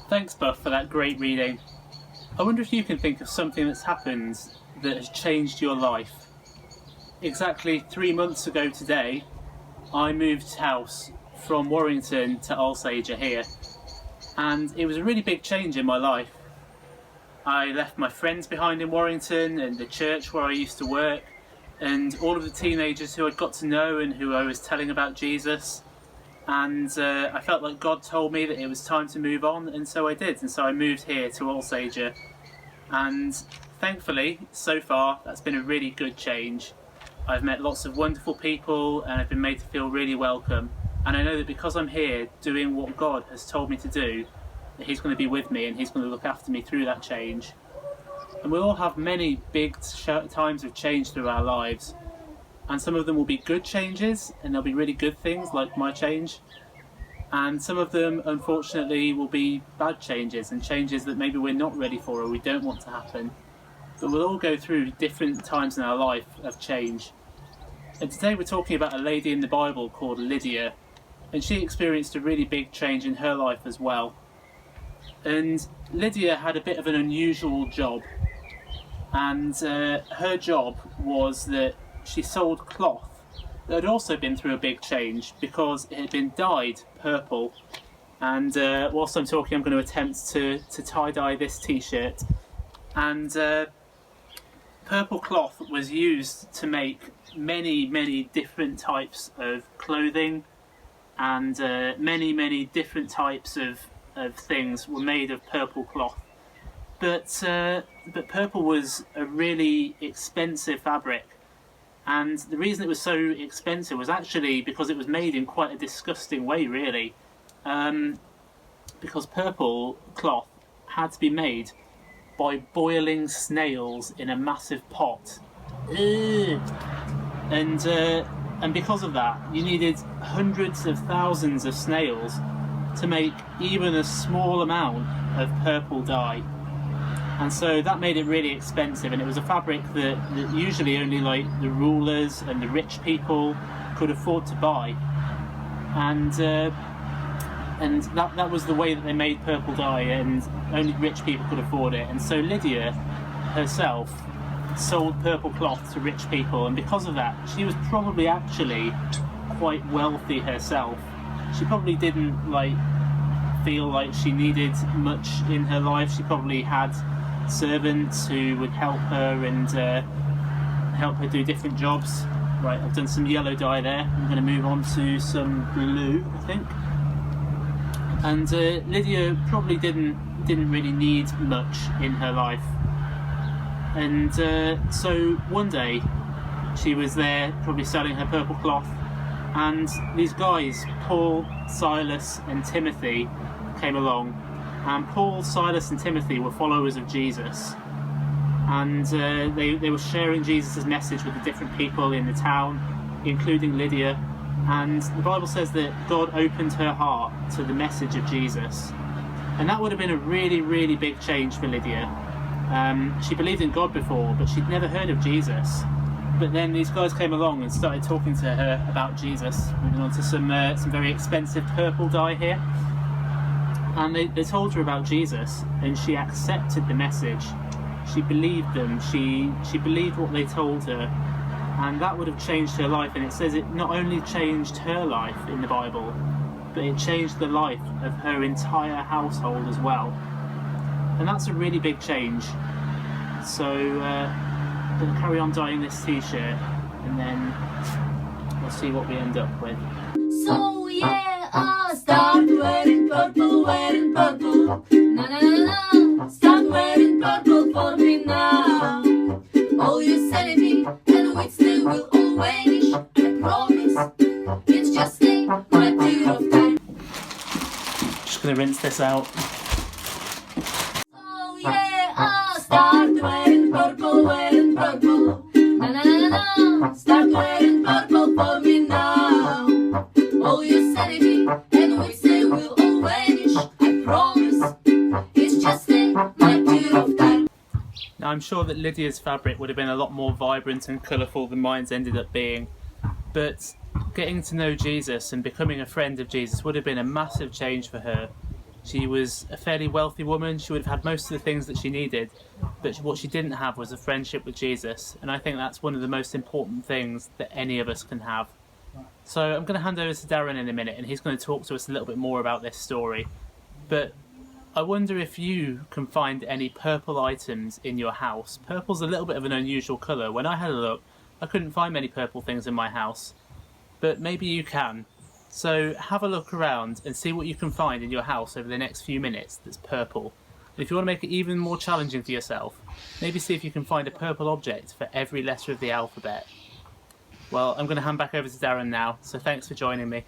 Thanks, Buff, for that great reading. I wonder if you can think of something that's happened that has changed your life. Exactly 3 months ago today, I moved house from Warrington to Alsager here, and it was a really big change in my life. I left my friends behind in Warrington and the church where I used to work, and all of the teenagers who I'd got to know and who I was telling about Jesus. And I felt like God told me that it was time to move on, and so I did. And so I moved here to Alsager, and thankfully, so far, that's been a really good change. I've met lots of wonderful people, and I've been made to feel really welcome. And I know that because I'm here doing what God has told me to do, that He's going to be with me and He's going to look after me through that change. And we'll all have many big times of change through our lives. And some of them will be good changes, and they'll be really good things, like my change. And some of them, unfortunately, will be bad changes, and changes that maybe we're not ready for or we don't want to happen. But we'll all go through different times in our life of change. And today we're talking about a lady in the Bible called Lydia, and she experienced a really big change in her life as well. And Lydia had a bit of an unusual job, and her job was that she sold cloth that had also been through a big change because it had been dyed purple. And whilst I'm talking, I'm going to attempt to tie-dye this t-shirt. And purple cloth was used to make many different types of clothing, and many different types of things were made of purple cloth. But purple was a really expensive fabric. And the reason it was so expensive was actually because it was made in quite a disgusting way, really. Because purple cloth had to be made by boiling snails in a massive pot. And because of that, you needed hundreds of thousands of snails to make even a small amount of purple dye. And so that made it really expensive, and it was a fabric that usually only like the rulers and the rich people could afford to buy. And that was the way that they made purple dye, and only rich people could afford it. And so Lydia herself sold purple cloth to rich people, and because of that, she was probably actually quite wealthy herself. She probably didn't feel like she needed much in her life. She probably had servants who would help her and help her do different jobs. Right, I've done some yellow dye there. I'm going to move on to some blue, I think. And Lydia probably didn't really need much in her life. And so one day she was there probably selling her purple cloth, and these guys, Paul, Silas and Timothy, came along. And Paul, Silas and Timothy were followers of Jesus, and they were sharing Jesus' message with the different people in the town, including Lydia. And the Bible says that God opened her heart to the message of Jesus, and that would have been a really big change for Lydia. She believed in God before, but she'd never heard of Jesus. But then these guys came along and started talking to her about Jesus. Moving on to some very expensive purple dye here. And they told her about Jesus, and she accepted the message. She believed them. She believed what they told her, and that would have changed her life. And it says it not only changed her life in the Bible, but it changed the life of her entire household as well. And that's a really big change. So I'm going to carry on dyeing this t-shirt, and then we'll see what we end up with. So yeah, I'll start wearing purple, na na na na. Start wearing purple for me now. All your sanity and wits, they will all vanish. I promise, it's just a matter of time. Just going to rinse this out. So yeah, I'll start wearing purple, na na na na. Start wearing purple for me now. All your sanity and wits, they will all vanish. I promise, it's just a matter of time. Now I'm sure that Lydia's fabric would have been a lot more vibrant and colourful than mine's ended up being, but getting to know Jesus and becoming a friend of Jesus would have been a massive change for her. She was a fairly wealthy woman. She would have had most of the things that she needed, but what she didn't have was a friendship with Jesus. And I think that's one of the most important things that any of us can have. So I'm going to hand over to Darren in a minute, and he's going to talk to us a little bit more about this story. But I wonder if you can find any purple items in your house. Purple's a little bit of an unusual colour. When I had a look, I couldn't find many purple things in my house, but maybe you can. So have a look around and see what you can find in your house over the next few minutes that's purple. And if you want to make it even more challenging for yourself, maybe see if you can find a purple object for every letter of the alphabet. Well, I'm going to hand back over to Darren now, so thanks for joining me.